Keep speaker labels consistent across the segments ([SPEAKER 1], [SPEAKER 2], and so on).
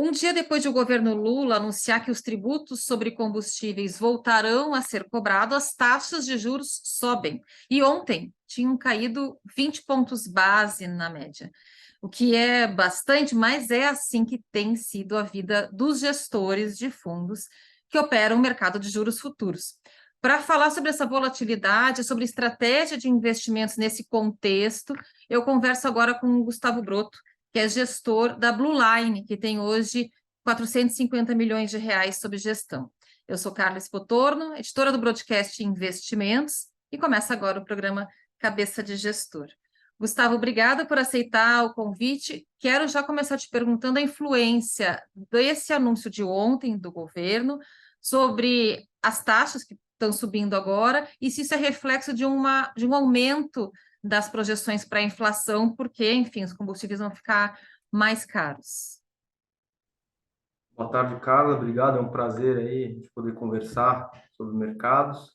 [SPEAKER 1] Um dia depois de o governo Lula anunciar que os tributos sobre combustíveis voltarão a ser cobrados, as taxas de juros sobem. E ontem tinham caído 20 pontos base na média, o que é bastante, mas é assim que tem sido a vida dos gestores de fundos que operam o mercado de juros futuros. Para falar sobre essa volatilidade, sobre estratégia de investimentos nesse contexto, eu converso agora com o Gustavo Broto, que é gestor da Blue Line, que tem hoje 450 milhões de reais sob gestão. Eu sou Carla Spotorno, editora do Broadcast Investimentos, e começa agora o programa Cabeça de Gestor. Gustavo, obrigada por aceitar o convite. Quero já começar te perguntando a influência desse anúncio de ontem do governo sobre as taxas que estão subindo agora e se isso é reflexo de um aumento das projeções para a inflação, porque, enfim, os combustíveis vão ficar mais caros.
[SPEAKER 2] Boa tarde, Carla. Obrigado. É um prazer aí de poder conversar sobre mercados.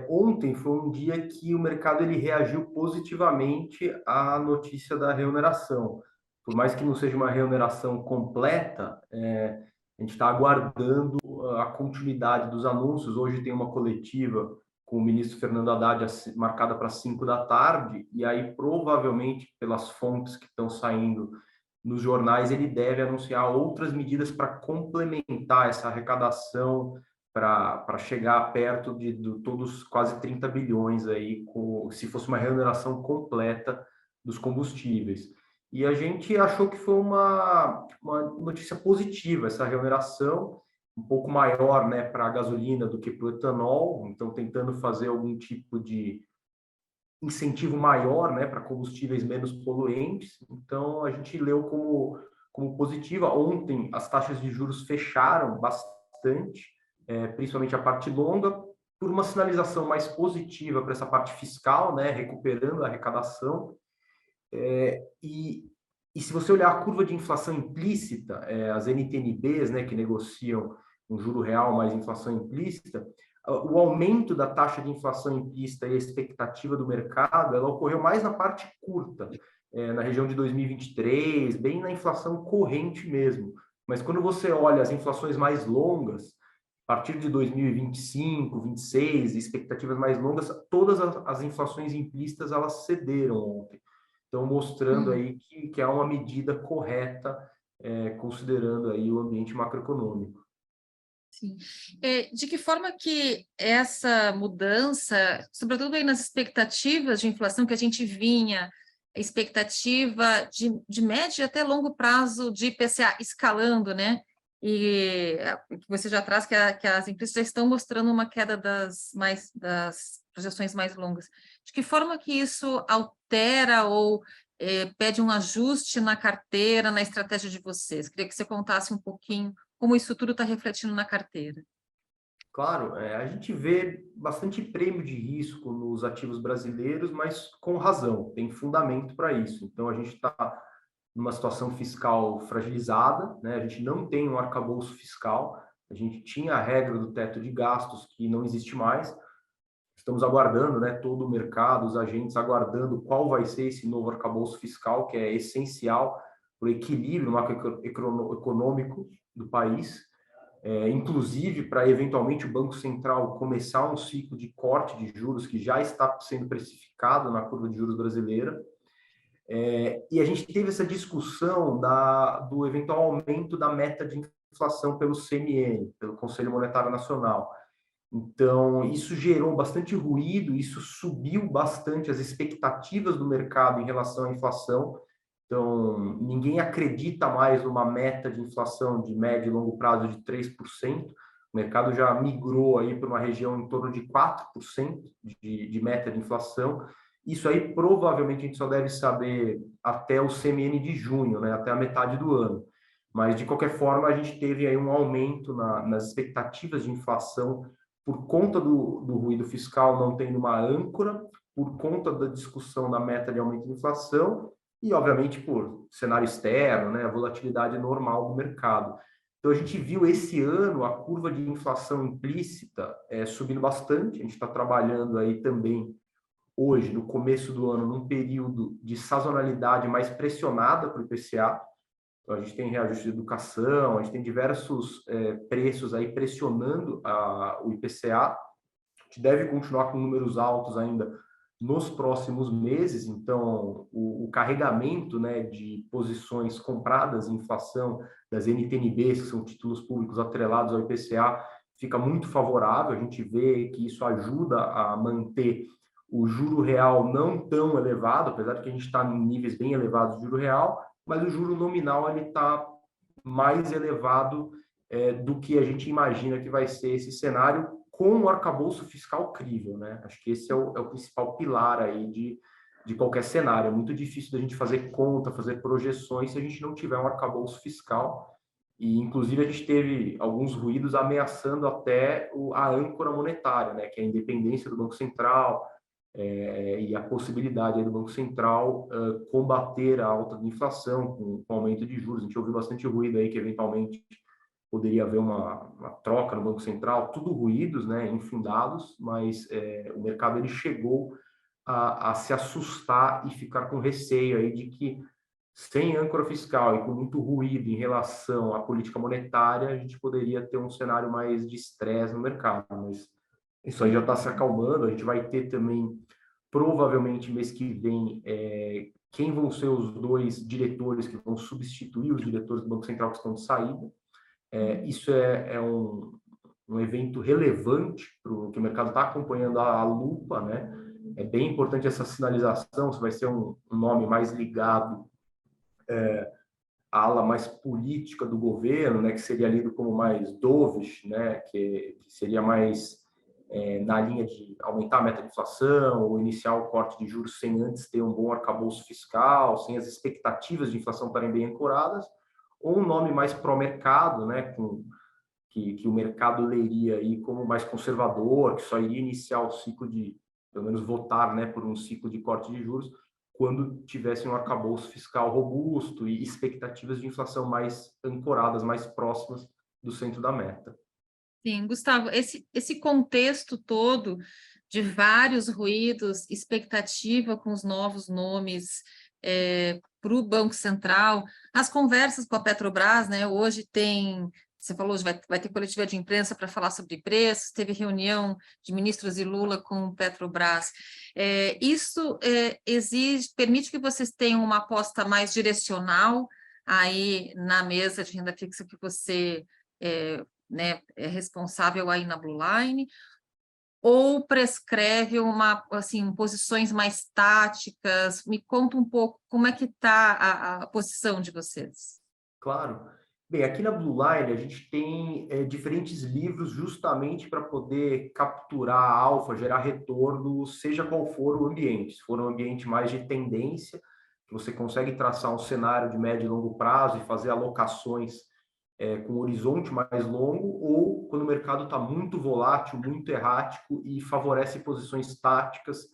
[SPEAKER 2] Ontem foi um dia que o mercado ele reagiu positivamente à notícia da reoneração. Por mais que não seja uma reoneração completa, a gente está aguardando a continuidade dos anúncios. Hoje tem uma coletiva com o ministro Fernando Haddad marcada para 5 da tarde, e aí provavelmente, pelas fontes que estão saindo nos jornais, ele deve anunciar outras medidas para complementar essa arrecadação, para chegar perto de todos quase 30 bilhões aí, se fosse uma remuneração completa dos combustíveis. E a gente achou que foi uma notícia positiva essa remuneração, um pouco maior, né, para a gasolina do que para o etanol, então tentando fazer algum tipo de incentivo maior, né, para combustíveis menos poluentes. Então a gente leu como positiva. Ontem as taxas de juros fecharam bastante, principalmente a parte longa, por uma sinalização mais positiva para essa parte fiscal, né, recuperando a arrecadação. E se você olhar a curva de inflação implícita, as NTN-Bs, né, que negociam um juro real mais inflação implícita, o aumento da taxa de inflação implícita e a expectativa do mercado, ela ocorreu mais na parte curta, na região de 2023, bem na inflação corrente mesmo. Mas quando você olha as inflações mais longas, a partir de 2025, 26, expectativas mais longas, todas as inflações implícitas elas cederam ontem. Então, mostrando aí que há uma medida correta, considerando aí o ambiente macroeconômico.
[SPEAKER 1] Sim. De que forma que essa mudança, sobretudo aí nas expectativas de inflação que a gente vinha, expectativa de médio até longo prazo de IPCA escalando, né? E você já traz que as empresas já estão mostrando uma queda das projeções mais longas. De que forma que isso altera ou pede um ajuste na carteira, na estratégia de vocês? Queria que você contasse um pouquinho como isso tudo está refletindo na carteira.
[SPEAKER 2] Claro, a gente vê bastante prêmio de risco nos ativos brasileiros, mas com razão, tem fundamento para isso. Então, a gente está numa situação fiscal fragilizada, né? A gente não tem um arcabouço fiscal, a gente tinha a regra do teto de gastos que não existe mais. Estamos aguardando, né, todo o mercado, os agentes aguardando qual vai ser esse novo arcabouço fiscal, que é essencial para o equilíbrio macroeconômico do país, inclusive para eventualmente o Banco Central começar um ciclo de corte de juros que já está sendo precificado na curva de juros brasileira. E a gente teve essa discussão do eventual aumento da meta de inflação pelo CMN, pelo Conselho Monetário Nacional. Então, isso gerou bastante ruído, isso subiu bastante as expectativas do mercado em relação à inflação. Então, ninguém acredita mais numa meta de inflação de médio e longo prazo de 3%. O mercado já migrou aí para uma região em torno de 4% de meta de inflação. Isso aí provavelmente a gente só deve saber até o CMN de junho, né, até a metade do ano. Mas, de qualquer forma, a gente teve aí um aumento nas expectativas de inflação por conta do ruído fiscal não tendo uma âncora, por conta da discussão da meta de aumento de inflação e, obviamente, por cenário externo, né, a volatilidade normal do mercado. Então, a gente viu esse ano a curva de inflação implícita subindo bastante. A gente está trabalhando aí também, hoje, no começo do ano, num período de sazonalidade mais pressionada para o IPCA. Então, a gente tem reajuste de educação, a gente tem diversos preços aí pressionando o IPCA. A gente deve continuar com números altos ainda nos próximos meses, então o carregamento, né, de posições compradas em inflação das NTN-Bs, que são títulos públicos atrelados ao IPCA, fica muito favorável. A gente vê que isso ajuda a manter o juro real não tão elevado, apesar de que a gente está em níveis bem elevados de juro real, mas o juro nominal ele está mais elevado do que a gente imagina que vai ser esse cenário com um arcabouço fiscal crível, né? Acho que esse é o principal pilar aí de qualquer cenário. É muito difícil da gente fazer conta, fazer projeções se a gente não tiver um arcabouço fiscal. E, inclusive, a gente teve alguns ruídos ameaçando até a âncora monetária, né? Que é a independência do Banco Central, e a possibilidade aí do Banco Central combater a alta da inflação com aumento de juros. A gente ouviu bastante ruído aí que, eventualmente, poderia haver uma troca no Banco Central, tudo ruídos, né, infundados, mas o mercado ele chegou a se assustar e ficar com receio aí de que, sem âncora fiscal e com muito ruído em relação à política monetária, a gente poderia ter um cenário mais de estresse no mercado, mas isso aí já está se acalmando. A gente vai ter também, provavelmente, mês que vem, quem vão ser os dois diretores que vão substituir os diretores do Banco Central que estão de saída. Isso é um evento relevante para o que o mercado está acompanhando à lupa, né? É bem importante essa sinalização, se vai ser um nome mais ligado à ala mais política do governo, né? Que seria lido como mais dovish, né? Que seria mais na linha de aumentar a meta de inflação ou iniciar o corte de juros sem antes ter um bom arcabouço fiscal, sem as expectativas de inflação estarem bem ancoradas, ou um nome mais pró-mercado, né, que o mercado leria aí como mais conservador, que só iria iniciar o ciclo de, pelo menos votar, né, por um ciclo de corte de juros, quando tivesse um arcabouço fiscal robusto e expectativas de inflação mais ancoradas, mais próximas do centro da meta.
[SPEAKER 1] Sim, Gustavo, esse contexto todo de vários ruídos, expectativa com os novos nomes para o Banco Central, as conversas com a Petrobras, né? Hoje você falou, vai ter coletiva de imprensa para falar sobre preços, teve reunião de ministros e Lula com o Petrobras. Isso permite que vocês tenham uma aposta mais direcional aí na mesa de renda fixa que você né, é responsável aí na Blue Line, ou prescreve assim, posições mais táticas? Me conta um pouco como é que está a posição de vocês.
[SPEAKER 2] Claro. Bem, aqui na Blue Line a gente tem diferentes livros justamente para poder capturar alfa, gerar retorno, seja qual for o ambiente. Se for um ambiente mais de tendência, que você consegue traçar um cenário de médio e longo prazo e fazer alocações com um horizonte mais longo, ou quando o mercado está muito volátil, muito errático e favorece posições táticas,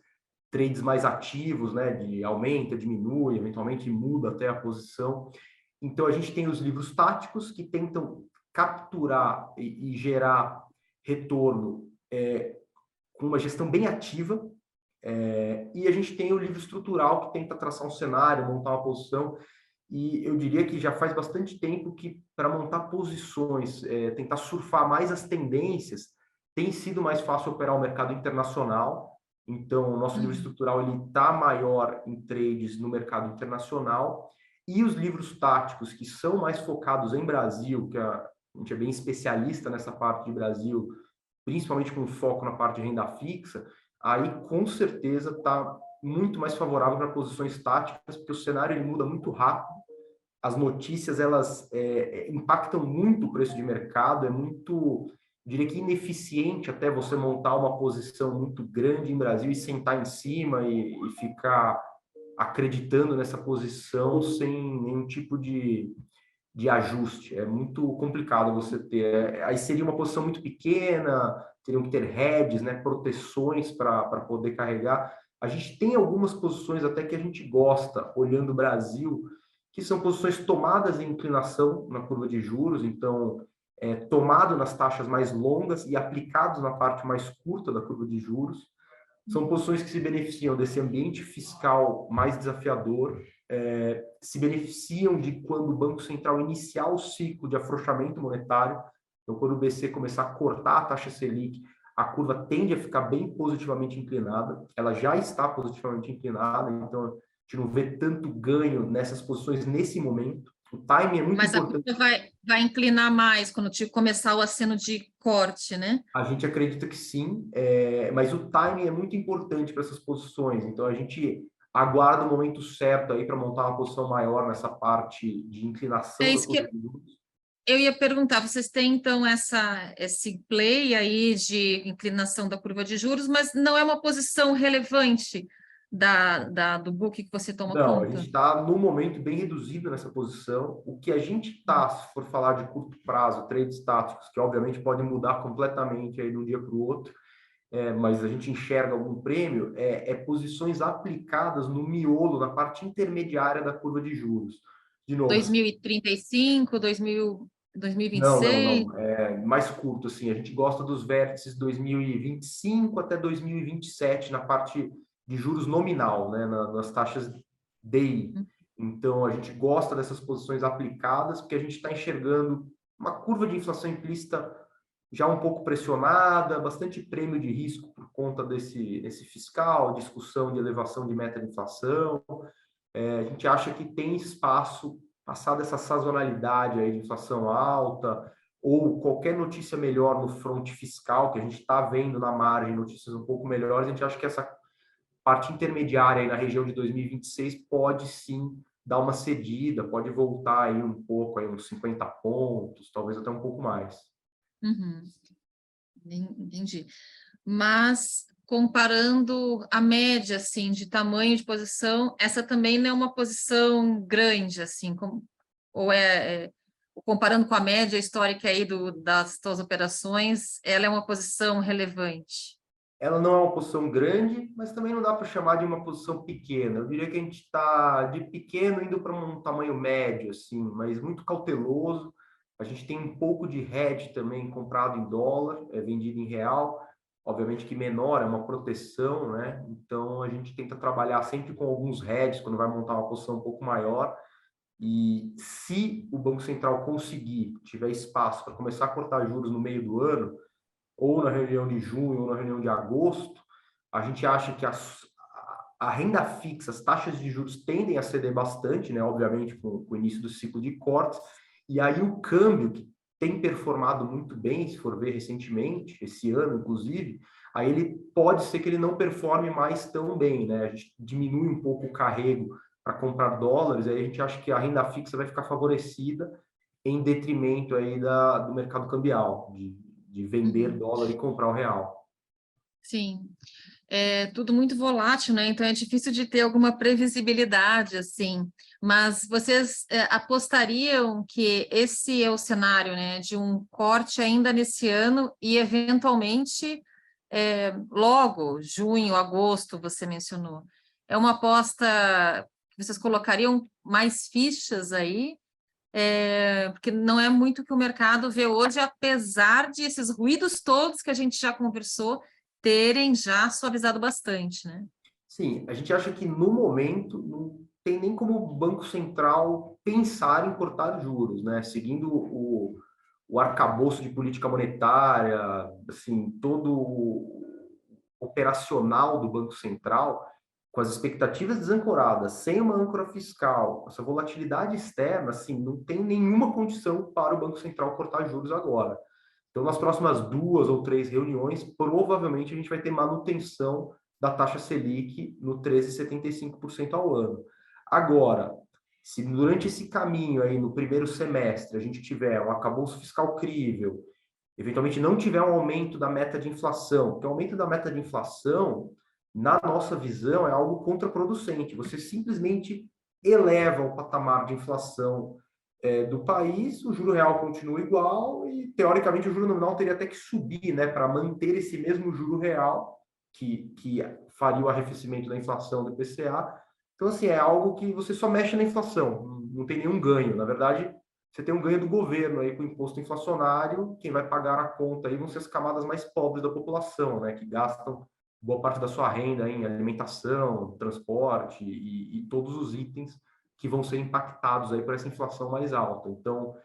[SPEAKER 2] trades mais ativos, né, de aumenta, diminui, eventualmente muda até a posição. Então, a gente tem os livros táticos que tentam capturar e gerar retorno com uma gestão bem ativa, e a gente tem o livro estrutural que tenta traçar um cenário, montar uma posição. E eu diria que já faz bastante tempo que, para montar posições, tentar surfar mais as tendências, tem sido mais fácil operar o mercado internacional. Então, o nosso livro estrutural está maior em trades no mercado internacional. E os livros táticos, que são mais focados em Brasil, que a gente é bem especialista nessa parte de Brasil, principalmente com foco na parte de renda fixa, aí com certeza está muito mais favorável para posições táticas, porque o cenário ele muda muito rápido, as notícias elas impactam muito o preço de mercado, é muito, diria que ineficiente até você montar uma posição muito grande em Brasil e sentar em cima e ficar acreditando nessa posição sem nenhum tipo de ajuste. É muito complicado você ter. Aí seria uma posição muito pequena, teriam que ter hedges, né, proteções para poder carregar. A gente tem algumas posições até que a gente gosta, olhando o Brasil, que são posições tomadas em inclinação na curva de juros, então, tomado nas taxas mais longas e aplicados na parte mais curta da curva de juros. São posições que se beneficiam desse ambiente fiscal mais desafiador, se beneficiam de quando o Banco Central iniciar o ciclo de afrouxamento monetário. Então, quando o BC começar a cortar a taxa Selic, a curva tende a ficar bem positivamente inclinada. Ela já está positivamente inclinada, então a gente não vê tanto ganho nessas posições nesse momento. O timing é muito
[SPEAKER 1] Mas a
[SPEAKER 2] importante.
[SPEAKER 1] curva vai inclinar mais quando começar o aceno de corte, né?
[SPEAKER 2] A gente acredita que sim, mas o timing é muito importante para essas posições. Então, a gente aguarda o momento certo aí para montar uma posição maior nessa parte de
[SPEAKER 1] É
[SPEAKER 2] inclinação da
[SPEAKER 1] isso
[SPEAKER 2] curva
[SPEAKER 1] que
[SPEAKER 2] de juros.
[SPEAKER 1] eu ia perguntar. Vocês têm, então, esse play aí de inclinação da curva de juros, mas não é uma posição relevante do book que você toma
[SPEAKER 2] Não, a
[SPEAKER 1] conta?
[SPEAKER 2] gente está no momento bem reduzido nessa posição. O que a gente está, se for falar de curto prazo, trades táticos, que obviamente podem mudar completamente aí de um dia para o outro, mas a gente enxerga algum prêmio, posições aplicadas no miolo, na parte intermediária da curva de juros. De novo,
[SPEAKER 1] 2035, 2000,
[SPEAKER 2] não, não,
[SPEAKER 1] 2026?
[SPEAKER 2] não. É mais curto, assim. A gente gosta dos vértices 2025 até 2027 na parte de juros nominal, né? Nas taxas DI. Então, a gente gosta dessas posições aplicadas porque a gente está enxergando uma curva de inflação implícita já um pouco pressionada, bastante prêmio de risco por conta desse fiscal, discussão de elevação de meta de inflação. A gente acha que tem espaço, passada essa sazonalidade aí de inflação alta, ou qualquer notícia melhor no fronte fiscal, que a gente está vendo na margem notícias um pouco melhores, a gente acha que essa parte intermediária aí na região de 2026 pode sim dar uma cedida, pode voltar aí um pouco, aí uns 50 pontos, talvez até um pouco mais.
[SPEAKER 1] Uhum, entendi. Mas comparando a média assim de tamanho de posição, essa também não é uma posição grande assim, ou comparando com a média histórica aí das suas operações, ela é uma posição relevante.
[SPEAKER 2] Ela não é uma posição grande, mas também não dá para chamar de uma posição pequena. Eu diria que a gente está de pequeno indo para um tamanho médio, assim, mas muito cauteloso. A gente tem um pouco de hedge também comprado em dólar, vendido em real. Obviamente que menor, é uma proteção, né? Então a gente tenta trabalhar sempre com alguns hedges quando vai montar uma posição um pouco maior. E se o Banco Central conseguir, tiver espaço para começar a cortar juros no meio do ano, ou na reunião de junho, ou na reunião de agosto, a gente acha que a renda fixa, as taxas de juros tendem a ceder bastante, né? Obviamente, com o início do ciclo de cortes, e aí o câmbio, que tem performado muito bem, se for ver recentemente, esse ano, inclusive, aí ele pode ser que ele não performe mais tão bem, né? A gente diminui um pouco o carrego para comprar dólares, aí a gente acha que a renda fixa vai ficar favorecida em detrimento aí do mercado cambial, de vender
[SPEAKER 1] Uhum.
[SPEAKER 2] dólar e comprar o real.
[SPEAKER 1] Sim, é tudo muito volátil, né? Então é difícil de ter alguma previsibilidade, assim. Mas vocês apostariam que esse é o cenário, né? De um corte ainda nesse ano e, eventualmente, logo, junho, agosto, você mencionou. É uma aposta que vocês colocariam mais fichas aí? Porque não é muito o que o mercado vê hoje, apesar de esses ruídos todos que a gente já conversou terem já suavizado bastante, né?
[SPEAKER 2] Sim, a gente acha que no momento não tem nem como o Banco Central pensar em cortar juros, né? Seguindo o arcabouço de política monetária, assim, todo o operacional do Banco Central, com as expectativas desancoradas, sem uma âncora fiscal, essa volatilidade externa, assim, não tem nenhuma condição para o Banco Central cortar juros agora. Então, nas próximas 2 ou 3 reuniões, provavelmente a gente vai ter manutenção da taxa Selic no 13,75% ao ano. Agora, se durante esse caminho aí, no primeiro semestre, a gente tiver um arcabouço fiscal crível, eventualmente não tiver um aumento da meta de inflação, porque o aumento da meta de inflação, na nossa visão, é algo contraproducente. Você simplesmente eleva o patamar de inflação do país, o juro real continua igual e, teoricamente, o juro nominal teria até que subir, né, para manter esse mesmo juro real, que faria o arrefecimento da inflação do IPCA. Então, assim, é algo que você só mexe na inflação, não tem nenhum ganho. Na verdade, você tem um ganho do governo aí com o imposto inflacionário, quem vai pagar a conta aí vão ser as camadas mais pobres da população, né, que gastam boa parte da sua renda em alimentação, transporte e todos os itens que vão ser impactados aí por essa inflação mais alta. Então,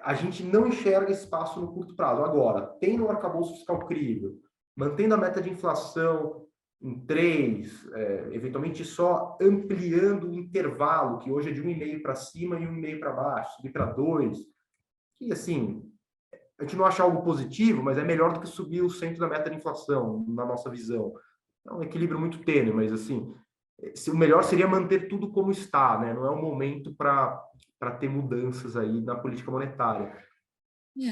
[SPEAKER 2] a gente não enxerga espaço no curto prazo. Agora, tendo um arcabouço fiscal crível, mantendo a meta de inflação em 3, eventualmente só ampliando o intervalo, que hoje é de 1,5 para cima e 1,5 para baixo, subir para 2, que assim, a gente não acha algo positivo, mas é melhor do que subir o centro da meta de inflação, na nossa visão. É um equilíbrio muito tênue, mas assim, o melhor seria manter tudo como está, né? Não é o momento para ter mudanças aí na política monetária.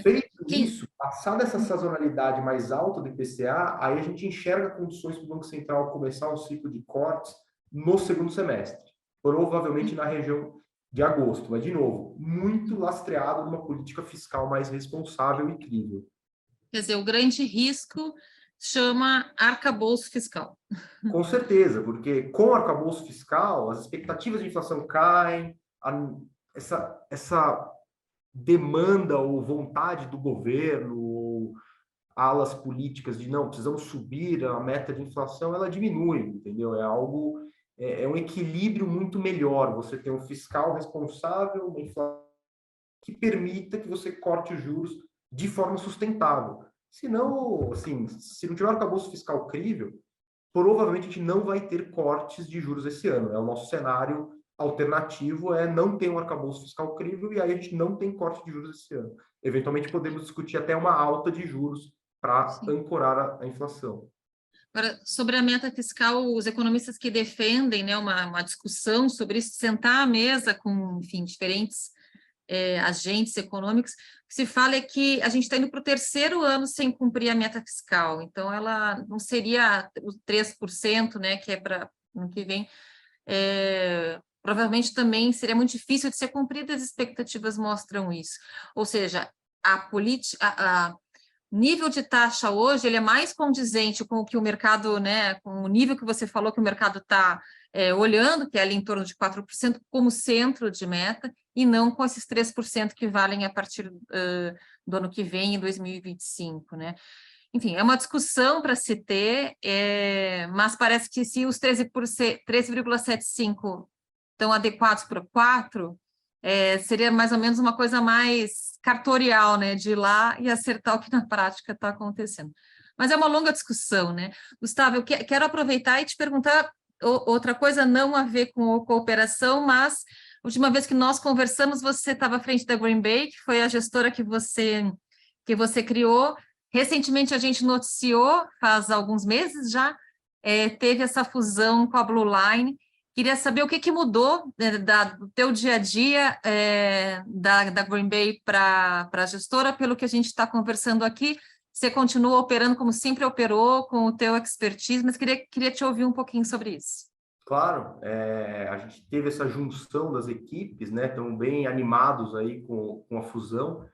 [SPEAKER 2] Feito isso, passada essa sazonalidade mais alta do IPCA, aí a gente enxerga condições para o Banco Central começar um ciclo de cortes no segundo semestre, provavelmente na região de agosto, mas, de novo, muito lastreado numa política fiscal mais responsável e crível.
[SPEAKER 1] Quer dizer, o grande risco chama arcabouço fiscal.
[SPEAKER 2] Com certeza, porque com o arcabouço fiscal, as expectativas de inflação caem, essa demanda ou vontade do governo, ou alas políticas de não, precisamos subir a meta de inflação, ela diminui, entendeu? É um equilíbrio muito melhor. Você tem um fiscal responsável, uma inflação que permita que você corte os juros de forma sustentável. Senão, assim, se não tiver um arcabouço fiscal crível, provavelmente a gente não vai ter cortes de juros esse ano. O nosso cenário alternativo é não ter um arcabouço fiscal crível e aí a gente não tem corte de juros esse ano. Eventualmente podemos discutir até uma alta de juros para ancorar a inflação.
[SPEAKER 1] Agora, sobre a meta fiscal, os economistas que defendem, né, uma discussão sobre isso, sentar à mesa com, enfim, diferentes agentes econômicos, o que se fala é que a gente está indo para o 3º ano sem cumprir a meta fiscal, então ela não seria os 3%, né, que é para o ano que vem, provavelmente também seria muito difícil de ser cumprida, as expectativas mostram isso. Ou seja, a nível de taxa hoje, ele é mais condizente com o que o mercado, né, com o nível que você falou que o mercado está olhando, que é ali em torno de 4%, como centro de meta, e não com esses 3% que valem a partir do ano que vem, em 2025, né? Enfim, é uma discussão para se ter, mas parece que se os 13,75 estão adequados para 4%, seria mais ou menos uma coisa mais cartorial, né, de ir lá e acertar o que na prática está acontecendo. Mas é uma longa discussão, né? Gustavo, eu quero aproveitar e te perguntar outra coisa, não a ver com cooperação, mas a última vez que nós conversamos, você estava à frente da Green Bay, que foi a gestora que você criou. Recentemente a gente noticiou, faz alguns meses já, teve essa fusão com a Blue Line. Queria saber o que mudou do teu dia a dia da Green Bay para a gestora, pelo que a gente está conversando aqui. Você continua operando como sempre operou, com o teu expertise, mas queria te ouvir um pouquinho sobre isso.
[SPEAKER 2] Claro, a gente teve essa junção das equipes, né? Estão bem animados aí com a fusão.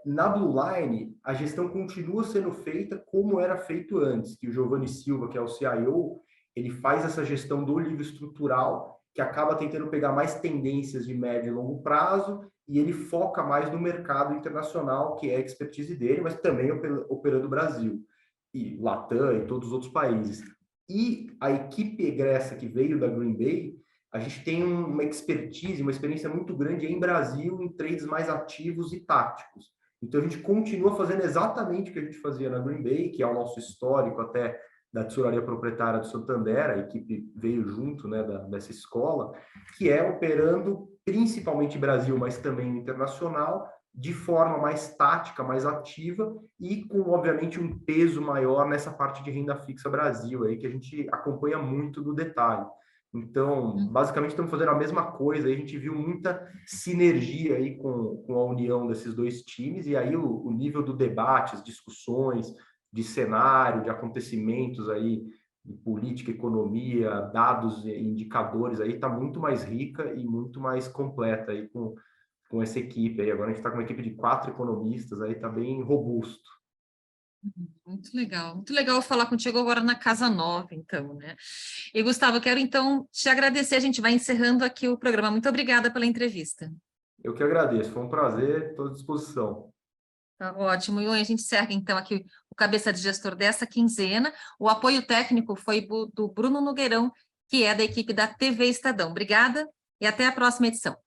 [SPEAKER 2] Na Blue Line, a gestão continua sendo feita como era feito antes, que o Giovanni Silva, que é o CIO, ele faz essa gestão do livro estrutural, que acaba tentando pegar mais tendências de médio e longo prazo, e ele foca mais no mercado internacional, que é a expertise dele, mas também operando o Brasil, e Latam e todos os outros países. E a equipe egressa que veio da Green Bay, a gente tem uma expertise, uma experiência muito grande em Brasil, em trades mais ativos e táticos. Então, a gente continua fazendo exatamente o que a gente fazia na Green Bay, que é o nosso histórico até da tesouraria proprietária do Santander, a equipe veio junto, né, dessa escola, que é operando principalmente Brasil, mas também internacional, de forma mais tática, mais ativa e com, obviamente, um peso maior nessa parte de renda fixa Brasil, aí, que a gente acompanha muito no detalhe. Então, basicamente, estamos fazendo a mesma coisa, aí a gente viu muita sinergia aí com a união desses dois times, e aí o nível do debate, as discussões, de cenário, de acontecimentos aí, de política, economia, dados e indicadores aí, está muito mais rica e muito mais completa aí com essa equipe aí. Agora a gente está com uma equipe de 4 economistas aí, está bem robusto.
[SPEAKER 1] Muito legal falar contigo agora na Casa Nova, então, né? E, Gustavo, eu quero, então, te agradecer, a gente vai encerrando aqui o programa. Muito obrigada pela entrevista.
[SPEAKER 2] Eu que agradeço, foi um prazer, estou à disposição.
[SPEAKER 1] Tá ótimo. E a gente encerra, então, aqui o Cabeça de Gestor dessa quinzena. O apoio técnico foi do Bruno Nogueirão, que é da equipe da TV Estadão. Obrigada e até a próxima edição.